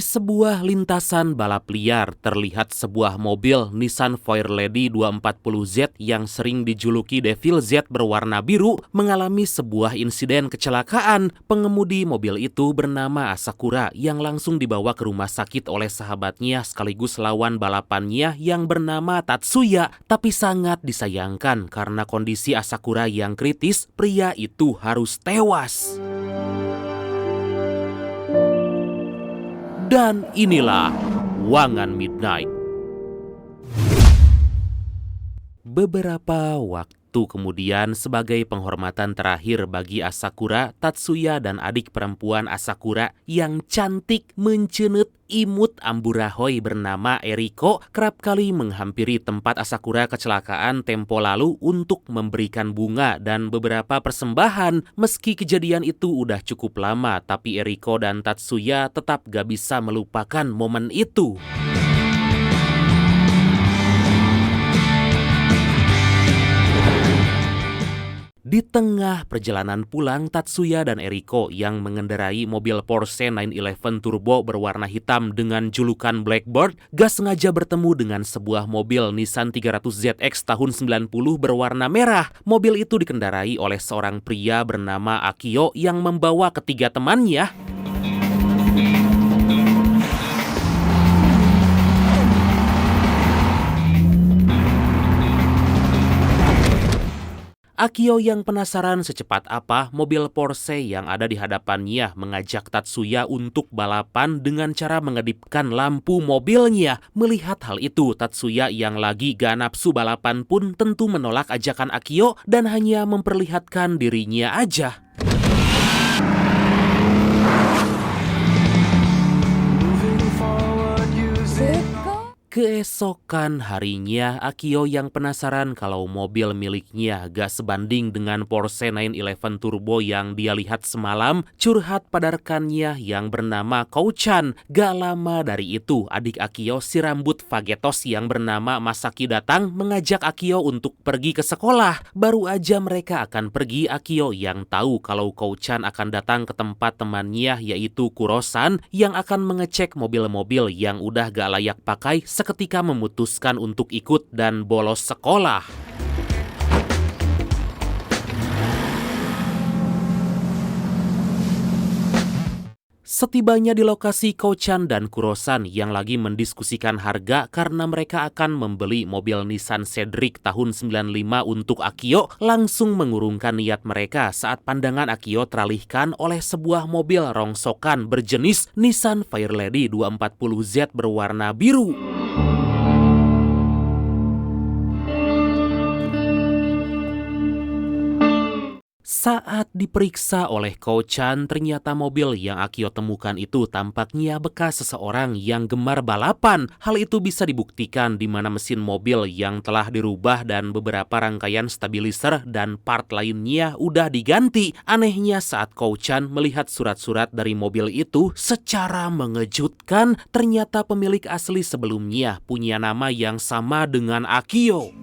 Di sebuah lintasan balap liar terlihat sebuah mobil Nissan Fairlady 240Z yang sering dijuluki Devil Z berwarna biru mengalami sebuah insiden kecelakaan. Pengemudi mobil itu bernama Asakura yang langsung dibawa ke rumah sakit oleh sahabatnya sekaligus lawan balapannya yang bernama Tatsuya. Tapi sangat disayangkan karena kondisi Asakura yang kritis, pria itu harus tewas. Dan inilah Wangan Midnight. Beberapa waktu kemudian, sebagai penghormatan terakhir bagi Asakura, Tatsuya dan adik perempuan Asakura yang cantik, mencenut, imut amburahoi bernama Eriko kerap kali menghampiri tempat Asakura kecelakaan tempo lalu untuk memberikan bunga dan beberapa persembahan. Meski kejadian itu udah cukup lama, tapi Eriko dan Tatsuya tetap gak bisa melupakan momen itu. Di tengah perjalanan pulang, Tatsuya dan Eriko yang mengendarai mobil Porsche 911 Turbo berwarna hitam dengan julukan Blackbird gak sengaja bertemu dengan sebuah mobil Nissan 300ZX tahun 90 berwarna merah. Mobil itu dikendarai oleh seorang pria bernama Akio yang membawa ketiga temannya. Akio yang penasaran secepat apa mobil Porsche yang ada di hadapannya mengajak Tatsuya untuk balapan dengan cara mengedipkan lampu mobilnya. Melihat hal itu, Tatsuya yang lagi gak nafsu balapan pun tentu menolak ajakan Akio dan hanya memperlihatkan dirinya aja. Keesokan harinya, Akio yang penasaran kalau mobil miliknya gak sebanding dengan Porsche 911 Turbo yang dia lihat semalam, curhat pada rekannya yang bernama Kouchan. Gak lama dari itu, adik Akio si rambut fagetos yang bernama Masaki datang mengajak Akio untuk pergi ke sekolah. Baru aja mereka akan pergi, Akio yang tahu kalau Kouchan akan datang ke tempat temannya yaitu Kurosan yang akan mengecek mobil-mobil yang udah gak layak pakai seketika memutuskan untuk ikut dan bolos sekolah. Setibanya di lokasi, Kouchan dan Kurosan yang lagi mendiskusikan harga karena mereka akan membeli mobil Nissan Cedric tahun 95 untuk Akio langsung mengurungkan niat mereka saat pandangan Akio teralihkan oleh sebuah mobil rongsokan berjenis Nissan Fairlady 240Z berwarna biru. Saat diperiksa oleh Kouchan, ternyata mobil yang Akio temukan itu tampaknya bekas seseorang yang gemar balapan. Hal itu bisa dibuktikan di mana mesin mobil yang telah dirubah dan beberapa rangkaian stabilizer dan part lainnya udah diganti. Anehnya saat Kouchan melihat surat-surat dari mobil itu, secara mengejutkan ternyata pemilik asli sebelumnya punya nama yang sama dengan Akio.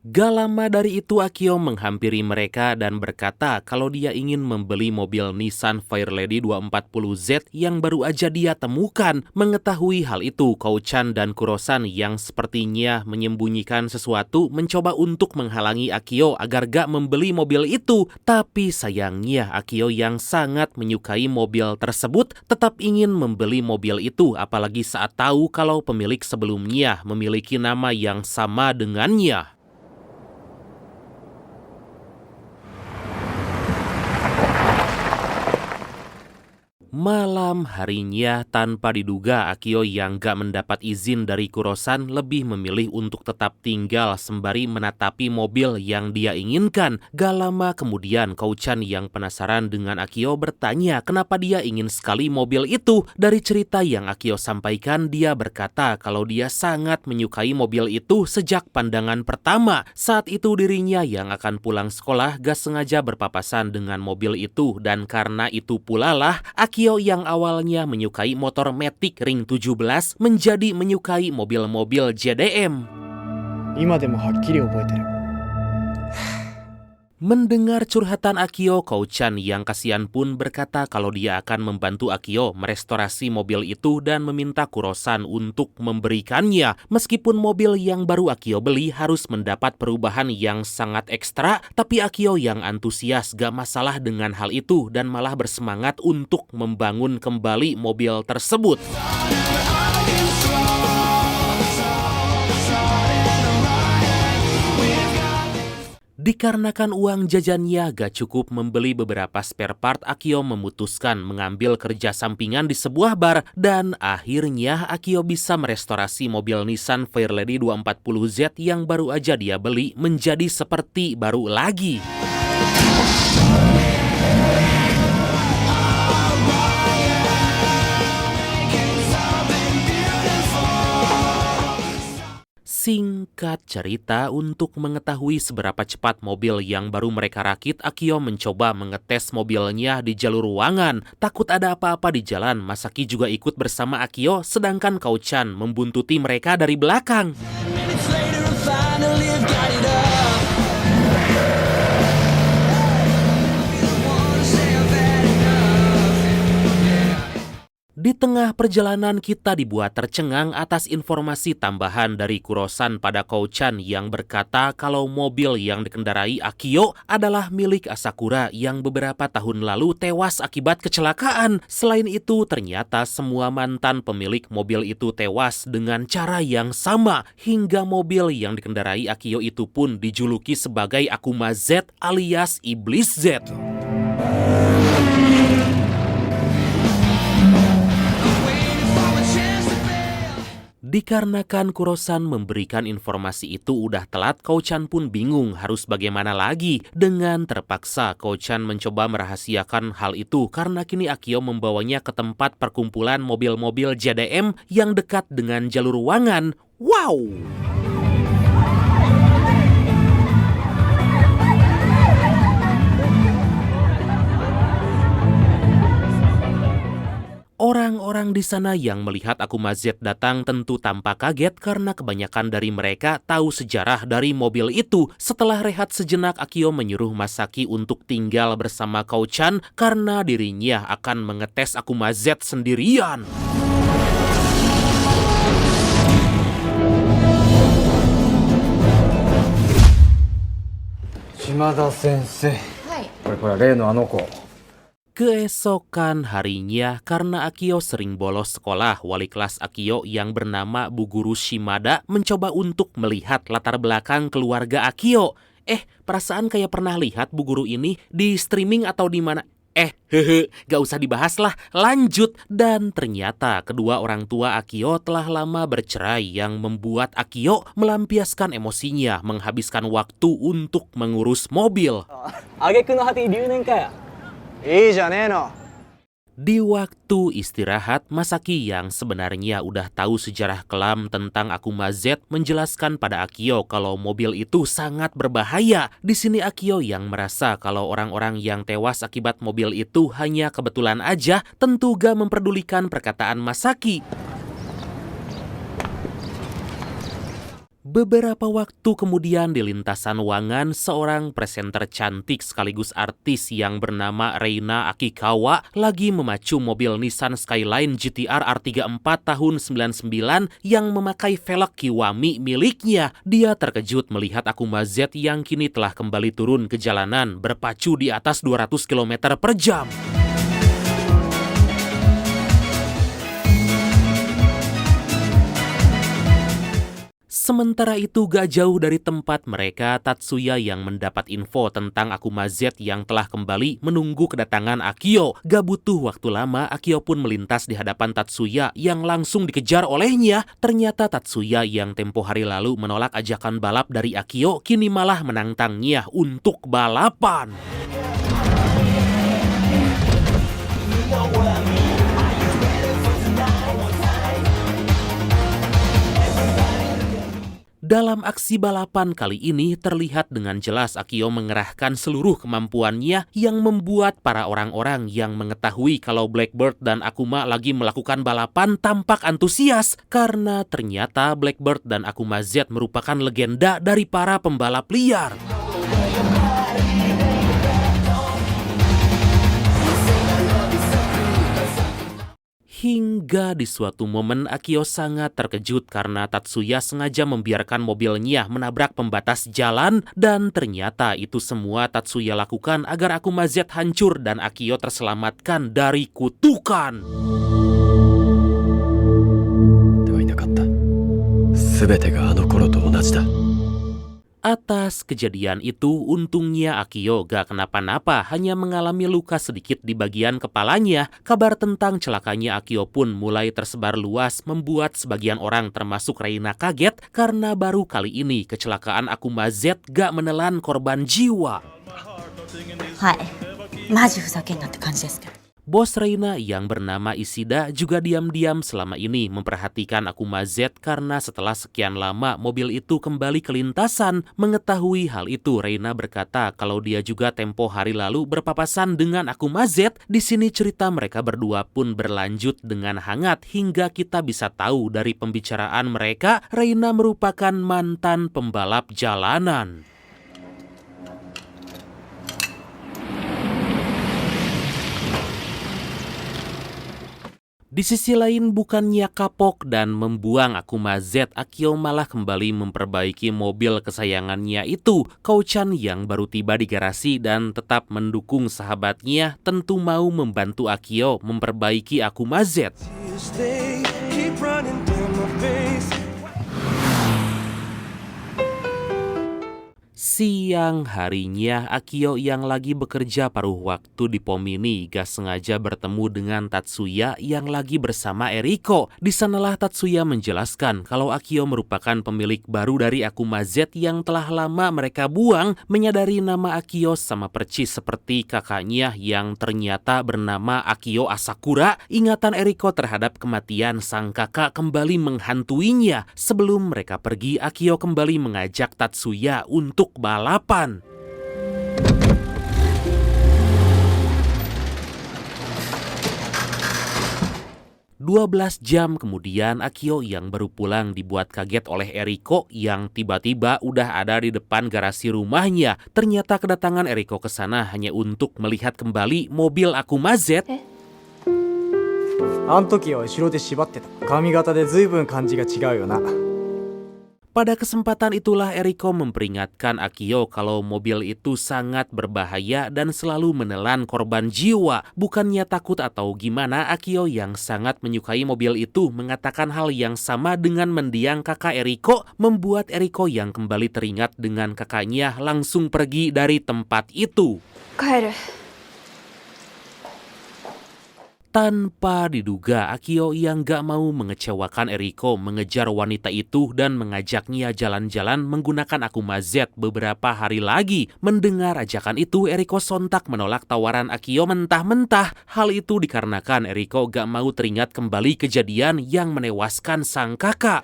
Gak lama dari itu Akio menghampiri mereka dan berkata kalau dia ingin membeli mobil Nissan Fairlady 240Z yang baru aja dia temukan. Mengetahui hal itu, Kouchan dan Kurosan yang sepertinya menyembunyikan sesuatu mencoba untuk menghalangi Akio agar gak membeli mobil itu. Tapi sayangnya Akio yang sangat menyukai mobil tersebut tetap ingin membeli mobil itu, apalagi saat tahu kalau pemilik sebelumnya memiliki nama yang sama dengannya. Malam harinya, tanpa diduga Akio yang gak mendapat izin dari Kurosan lebih memilih untuk tetap tinggal sembari menatapi mobil yang dia inginkan. Gak lama kemudian, Kouchan yang penasaran dengan Akio bertanya kenapa dia ingin sekali mobil itu. Dari cerita yang Akio sampaikan, dia berkata kalau dia sangat menyukai mobil itu sejak pandangan pertama. Saat itu dirinya yang akan pulang sekolah gak sengaja berpapasan dengan mobil itu, dan karena itu pula lah Akio yang awalnya menyukai motor Matic Ring 17 menjadi menyukai mobil-mobil JDM. Mendengar curhatan Akio, Kouchan yang kasihan pun berkata kalau dia akan membantu Akio merestorasi mobil itu dan meminta Kurosan untuk memberikannya. Meskipun mobil yang baru Akio beli harus mendapat perubahan yang sangat ekstra, tapi Akio yang antusias gak masalah dengan hal itu dan malah bersemangat untuk membangun kembali mobil tersebut. Dikarenakan uang jajannya gak cukup membeli beberapa spare part, Akio memutuskan mengambil kerja sampingan di sebuah bar dan akhirnya Akio bisa merestorasi mobil Nissan Fairlady 240Z yang baru aja dia beli menjadi seperti baru lagi. Singkat cerita, untuk mengetahui seberapa cepat mobil yang baru mereka rakit, Akio mencoba mengetes mobilnya di jalur ruangan. Takut ada apa-apa di jalan, Masaki juga ikut bersama Akio, sedangkan Kouchan membuntuti mereka dari belakang. Di tengah perjalanan kita dibuat tercengang atas informasi tambahan dari Kurosan pada Kouchan yang berkata kalau mobil yang dikendarai Akio adalah milik Asakura yang beberapa tahun lalu tewas akibat kecelakaan. Selain itu, ternyata semua mantan pemilik mobil itu tewas dengan cara yang sama, hingga mobil yang dikendarai Akio itu pun dijuluki sebagai Akuma Z alias Iblis Z. Dikarenakan Kurosan memberikan informasi itu udah telat, Kouchan pun bingung harus bagaimana lagi. Dengan terpaksa, Kouchan mencoba merahasiakan hal itu karena kini Akio membawanya ke tempat perkumpulan mobil-mobil JDM yang dekat dengan jalur ruangan. Wow! Orang-orang di sana yang melihat Akuma Z datang tentu tampak kaget karena kebanyakan dari mereka tahu sejarah dari mobil itu. Setelah rehat sejenak, Akio menyuruh Masaki untuk tinggal bersama Kouchan karena dirinya akan mengetes Akuma Z sendirian. Shimada Sensei.これ例のあの子。Keesokan harinya, karena Akio sering bolos sekolah, wali kelas Akio yang bernama Bu Guru Shimada mencoba untuk melihat latar belakang keluarga Akio. Perasaan kayak pernah lihat Bu Guru ini di streaming atau di mana? Gak usah dibahas lah, lanjut. Dan ternyata kedua orang tua Akio telah lama bercerai yang membuat Akio melampiaskan emosinya, menghabiskan waktu untuk mengurus mobil. Di waktu istirahat, Masaki yang sebenarnya udah tahu sejarah kelam tentang Akuma Z menjelaskan pada Akio kalau mobil itu sangat berbahaya. Di sini Akio yang merasa kalau orang-orang yang tewas akibat mobil itu hanya kebetulan aja, tentu gak memperdulikan perkataan Masaki. Beberapa waktu kemudian di lintasan Wangan, seorang presenter cantik sekaligus artis yang bernama Reina Akikawa lagi memacu mobil Nissan Skyline GTR R34 tahun 99 yang memakai velg Kiwami miliknya. Dia terkejut melihat Akuma Z yang kini telah kembali turun ke jalanan berpacu di atas 200 km per jam. Sementara itu gak jauh dari tempat mereka, Tatsuya yang mendapat info tentang Akuma Z yang telah kembali menunggu kedatangan Akio. Gak butuh waktu lama, Akio pun melintas di hadapan Tatsuya yang langsung dikejar olehnya. Ternyata Tatsuya yang tempo hari lalu menolak ajakan balap dari Akio, kini malah menantangnya untuk balapan. Dalam aksi balapan kali ini terlihat dengan jelas Akio mengerahkan seluruh kemampuannya yang membuat para orang-orang yang mengetahui kalau Blackbird dan Akuma lagi melakukan balapan tampak antusias karena ternyata Blackbird dan Akuma Z merupakan legenda dari para pembalap liar. Hingga di suatu momen Akio sangat terkejut karena Tatsuya sengaja membiarkan mobilnya menabrak pembatas jalan dan ternyata itu semua Tatsuya lakukan agar Akuma Z hancur dan Akio terselamatkan dari kutukan. ではいなかった。すべてがあの頃と同じだ。 Atas kejadian itu, untungnya Akio gak kenapa-napa, hanya mengalami luka sedikit di bagian kepalanya. Kabar tentang celakanya Akio pun mulai tersebar luas, membuat sebagian orang termasuk Reina kaget karena baru kali ini kecelakaan Akuma Z gak menelan korban jiwa. はいマジふざけんなって感じですけど Bos Reina yang bernama Ishida juga diam-diam selama ini memperhatikan Akuma Z karena setelah sekian lama mobil itu kembali ke lintasan. Mengetahui hal itu, Reina berkata kalau dia juga tempo hari lalu berpapasan dengan Akuma Z. Di sini cerita mereka berdua pun berlanjut dengan hangat hingga kita bisa tahu dari pembicaraan mereka, Reina merupakan mantan pembalap jalanan. Di sisi lain, bukannya kapok dan membuang Akuma Z, Akio malah kembali memperbaiki mobil kesayangannya itu. Kouchan yang baru tiba di garasi dan tetap mendukung sahabatnya tentu mau membantu Akio memperbaiki Akuma Z. Siang harinya, Akio yang lagi bekerja paruh waktu di pom mini gak sengaja bertemu dengan Tatsuya yang lagi bersama Eriko. Di sanalah Tatsuya menjelaskan kalau Akio merupakan pemilik baru dari Akuma Z yang telah lama mereka buang. Menyadari nama Akio sama percis seperti kakaknya yang ternyata bernama Akio Asakura, ingatan Eriko terhadap kematian sang kakak kembali menghantuinya. Sebelum mereka pergi, Akio kembali mengajak Tatsuya untuk balapan. Dua 12 jam kemudian, Akio yang baru pulang dibuat kaget oleh Eriko yang tiba-tiba udah ada di depan garasi rumahnya. Ternyata kedatangan Eriko ke sana hanya untuk melihat kembali mobil Akuma Z. あん時は後ろで縛ってた。髪型で随分感じが違うよな。 Pada kesempatan itulah Eriko memperingatkan Akio kalau mobil itu sangat berbahaya dan selalu menelan korban jiwa. Bukannya takut atau gimana, Akio yang sangat menyukai mobil itu mengatakan hal yang sama dengan mendiang kakak Eriko, membuat Eriko yang kembali teringat dengan kakaknya langsung pergi dari tempat itu. 帰る Tanpa diduga, Akio yang gak mau mengecewakan Eriko mengejar wanita itu dan mengajaknya jalan-jalan menggunakan Akuma Z beberapa hari lagi. Mendengar ajakan itu, Eriko sontak menolak tawaran Akio mentah-mentah. Hal itu dikarenakan Eriko gak mau teringat kembali kejadian yang menewaskan sang kakak.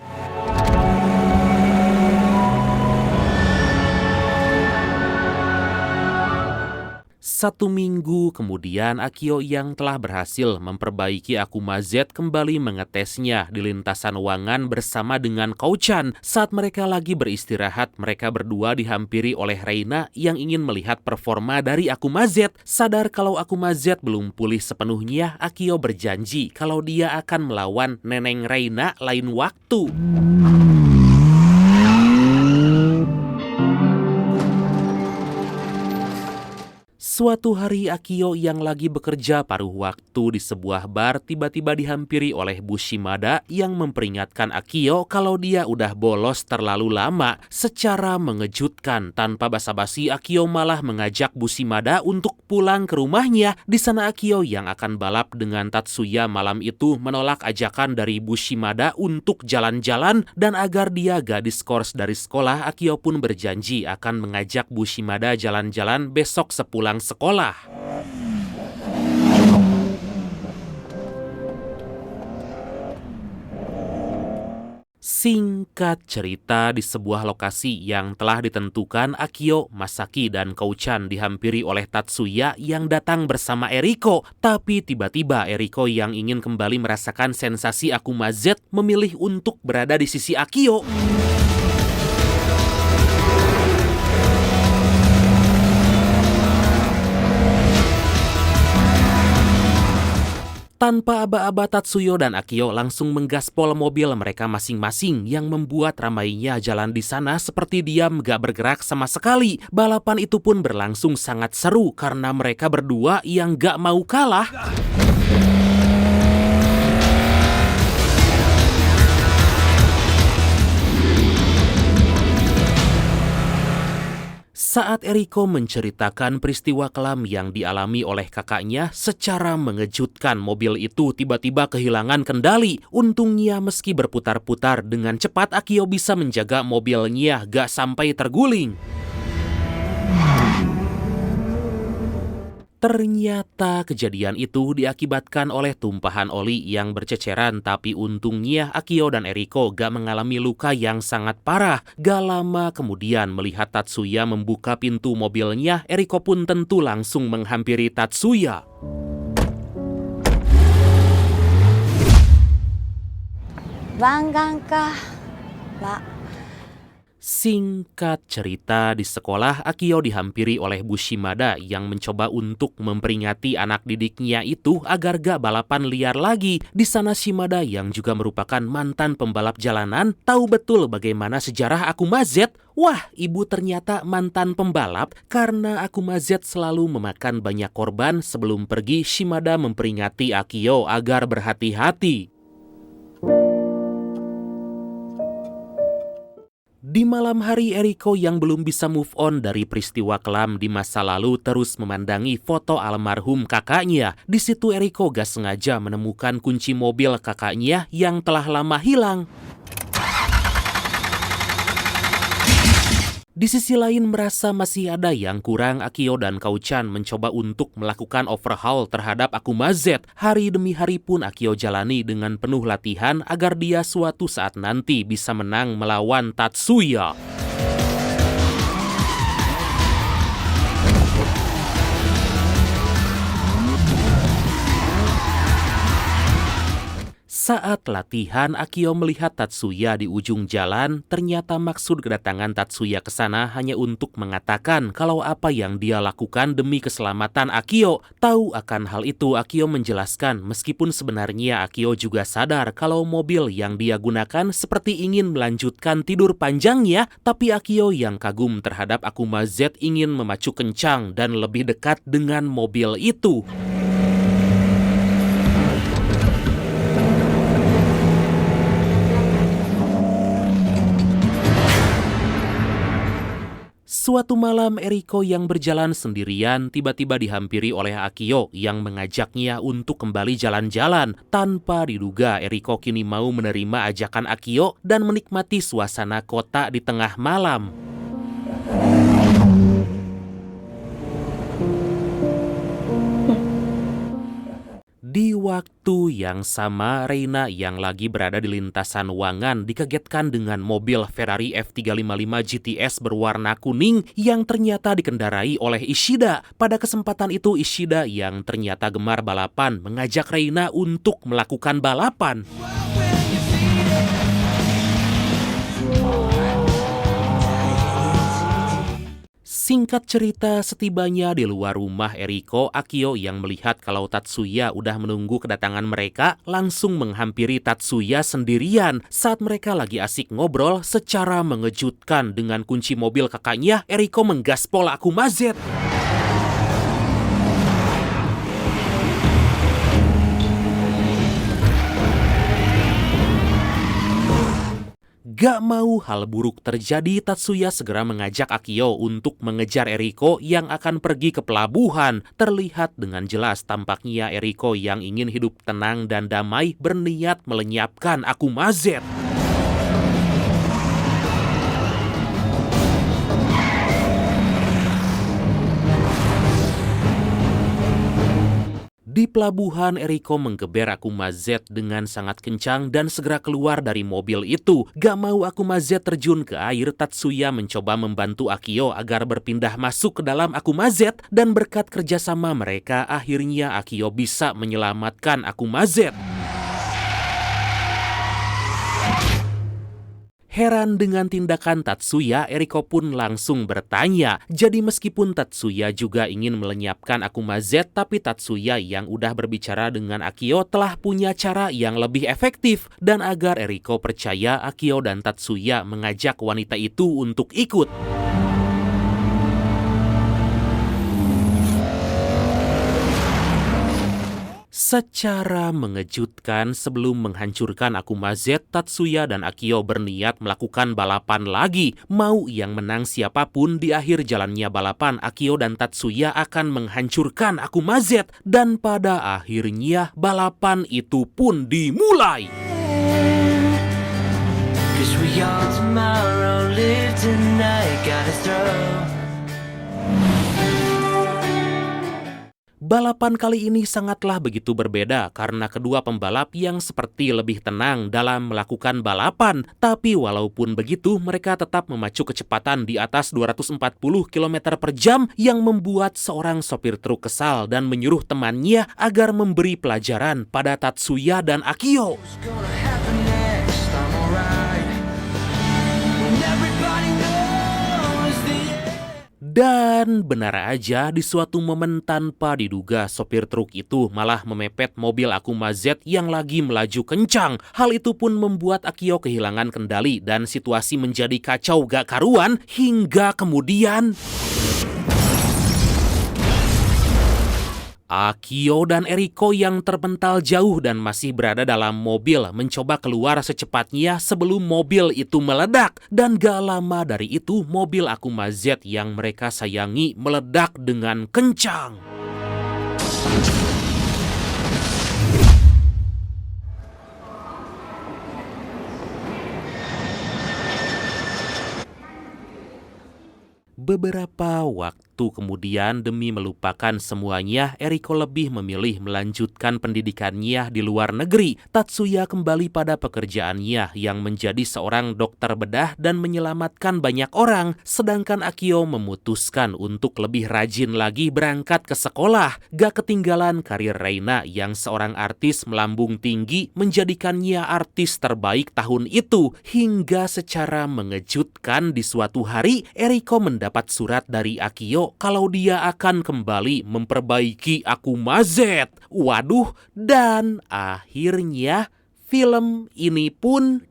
Satu minggu kemudian, Akio yang telah berhasil memperbaiki Akuma Z kembali mengetesnya di lintasan Wangan bersama dengan Kouchan. Saat mereka lagi beristirahat, mereka berdua dihampiri oleh Reina yang ingin melihat performa dari Akuma Z. Sadar kalau Akuma Z belum pulih sepenuhnya, Akio berjanji kalau dia akan melawan Neneng Reina lain waktu. Suatu hari, Akio yang lagi bekerja paruh waktu di sebuah bar tiba-tiba dihampiri oleh Bushimada yang memperingatkan Akio kalau dia udah bolos terlalu lama. Secara mengejutkan, tanpa basa-basi, Akio malah mengajak Bushimada untuk pulang ke rumahnya. Di sana Akio yang akan balap dengan Tatsuya malam itu menolak ajakan dari Bushimada untuk jalan-jalan, dan agar dia gak diskors dari sekolah, Akio pun berjanji akan mengajak Bushimada jalan-jalan besok sepulang sekolah. Singkat cerita, di sebuah lokasi yang telah ditentukan, Akio, Masaki, dan Kouchan dihampiri oleh Tatsuya yang datang bersama Eriko. Tapi tiba-tiba Eriko yang ingin kembali merasakan sensasi Akuma Z memilih untuk berada di sisi Akio. Tanpa aba-aba, Tatsuya dan Akio langsung menggaspol mobil mereka masing-masing yang membuat ramainya jalan di sana seperti diam gak bergerak sama sekali. Balapan itu pun berlangsung sangat seru karena mereka berdua yang gak mau kalah. Saat Eriko menceritakan peristiwa kelam yang dialami oleh kakaknya, secara mengejutkan mobil itu tiba-tiba kehilangan kendali. Untungnya meski berputar-putar dengan cepat, Akio bisa menjaga mobilnya gak sampai terguling. Ternyata kejadian itu diakibatkan oleh tumpahan oli yang berceceran, tapi untungnya Akio dan Eriko gak mengalami luka yang sangat parah. Gak lama kemudian melihat Tatsuya membuka pintu mobilnya, Eriko pun tentu langsung menghampiri Tatsuya. Wangan kah, Pak? Singkat cerita, di sekolah Akio dihampiri oleh Bu Shimada yang mencoba untuk memperingati anak didiknya itu agar gak balapan liar lagi. Di sana Shimada yang juga merupakan mantan pembalap jalanan tahu betul bagaimana sejarah Akuma Z. Wah, ibu ternyata mantan pembalap. Karena Akuma Z selalu memakan banyak korban, sebelum pergi Shimada memperingati Akio agar berhati-hati. Di malam hari, Eriko yang belum bisa move on dari peristiwa kelam di masa lalu terus memandangi foto almarhum kakaknya. Di situ Eriko gak sengaja menemukan kunci mobil kakaknya yang telah lama hilang. Di sisi lain, merasa masih ada yang kurang, Akio dan Kau-chan mencoba untuk melakukan overhaul terhadap Akuma Z. Hari demi hari pun Akio jalani dengan penuh latihan agar dia suatu saat nanti bisa menang melawan Tatsuya. Saat latihan, Akio melihat Tatsuya di ujung jalan. Ternyata maksud kedatangan Tatsuya ke sana hanya untuk mengatakan kalau apa yang dia lakukan demi keselamatan Akio. Tahu akan hal itu, Akio menjelaskan meskipun sebenarnya Akio juga sadar kalau mobil yang dia gunakan seperti ingin melanjutkan tidur panjangnya, tapi Akio yang kagum terhadap Akuma Z ingin memacu kencang dan lebih dekat dengan mobil itu. Suatu malam, Eriko yang berjalan sendirian tiba-tiba dihampiri oleh Akio yang mengajaknya untuk kembali jalan-jalan. Tanpa diduga, Eriko kini mau menerima ajakan Akio dan menikmati suasana kota di tengah malam. Di waktu yang sama, Reina yang lagi berada di lintasan Wangan dikagetkan dengan mobil Ferrari F355 GTS berwarna kuning yang ternyata dikendarai oleh Ishida. Pada kesempatan itu, Ishida yang ternyata gemar balapan mengajak Reina untuk melakukan balapan. Singkat cerita, setibanya di luar rumah Eriko, Akio yang melihat kalau Tatsuya udah menunggu kedatangan mereka, langsung menghampiri Tatsuya sendirian. Saat mereka lagi asik ngobrol, secara mengejutkan dengan kunci mobil kakaknya, Eriko menggaspol Akuma Z. Gak mau hal buruk terjadi, Tatsuya segera mengajak Akio untuk mengejar Eriko yang akan pergi ke pelabuhan. Terlihat dengan jelas tampaknya Eriko yang ingin hidup tenang dan damai berniat melenyapkan Akuma Z. Di pelabuhan, Eriko menggeber Akuma Z dengan sangat kencang dan segera keluar dari mobil itu. Gak mau Akuma Z terjun ke air, Tatsuya mencoba membantu Akio agar berpindah masuk ke dalam Akuma Z, dan berkat kerjasama mereka, akhirnya Akio bisa menyelamatkan Akuma Z. Heran dengan tindakan Tatsuya, Eriko pun langsung bertanya. Jadi meskipun Tatsuya juga ingin melenyapkan Akuma Z, tapi Tatsuya yang udah berbicara dengan Akio telah punya cara yang lebih efektif. Dan agar Eriko percaya, Akio dan Tatsuya mengajak wanita itu untuk ikut. Secara mengejutkan, sebelum menghancurkan Akuma Z, Tatsuya dan Akio berniat melakukan balapan lagi. Mau yang menang siapapun, di akhir jalannya balapan, Akio dan Tatsuya akan menghancurkan Akuma Z. Dan pada akhirnya, balapan itu pun dimulai. Balapan kali ini sangatlah begitu berbeda karena kedua pembalap yang seperti lebih tenang dalam melakukan balapan. Tapi walaupun begitu, mereka tetap memacu kecepatan di atas 240 km per jam yang membuat seorang sopir truk kesal dan menyuruh temannya agar memberi pelajaran pada Tatsuya dan Akio. Dan benar aja, di suatu momen tanpa diduga, sopir truk itu malah memepet mobil Akuma Z yang lagi melaju kencang. Hal itu pun membuat Akio kehilangan kendali dan situasi menjadi kacau gak karuan hingga kemudian Akio dan Eriko yang terpental jauh dan masih berada dalam mobil mencoba keluar secepatnya sebelum mobil itu meledak. Dan gak lama dari itu, mobil Akuma Z yang mereka sayangi meledak dengan kencang. Beberapa waktu kemudian, demi melupakan semuanya, Eriko lebih memilih melanjutkan pendidikannya di luar negeri. Tatsuya kembali pada pekerjaannya yang menjadi seorang dokter bedah dan menyelamatkan banyak orang, sedangkan Akio memutuskan untuk lebih rajin lagi berangkat ke sekolah. Gak ketinggalan karir Reina yang seorang artis melambung tinggi, menjadikannya artis terbaik tahun itu. Hingga secara mengejutkan di suatu hari, Eriko mendapat surat dari Akio kalau dia akan kembali memperbaiki Akuma Z. Waduh, dan akhirnya film ini pun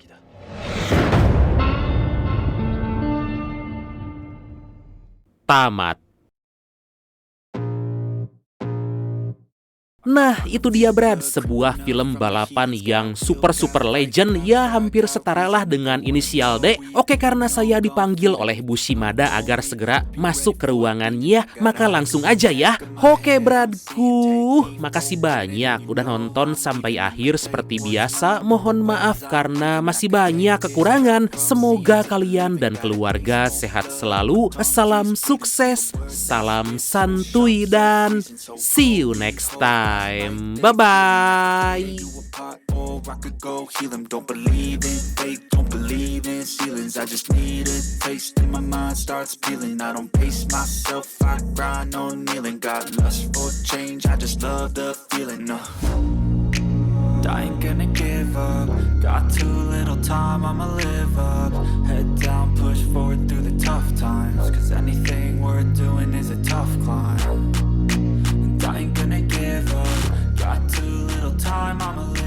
tamat. Nah, itu dia Brad, sebuah film balapan yang super legend, ya hampir setaralah dengan Inisial D. Oke, karena saya dipanggil oleh Bu Shimada agar segera masuk ke ruangannya, maka langsung aja ya. Oke Bradku, makasih banyak udah nonton sampai akhir. Seperti biasa, mohon maaf karena masih banyak kekurangan. Semoga kalian dan keluarga sehat selalu. Salam sukses, salam santuy, dan see you next time. Bye-bye. I could go heal them. Don't believe in fate, don't believe in ceilings. I just need a taste and my mind starts peeling. I don't pace myself, I grind on kneeling. Got lust for change, I just love the feeling. I ain't gonna give up. Got too little time, I'ma live up. Head down, push forward through the tough times. Cause anything worth doing is a tough climb. And I ain't gonna give up. Got too little time, I'ma live up.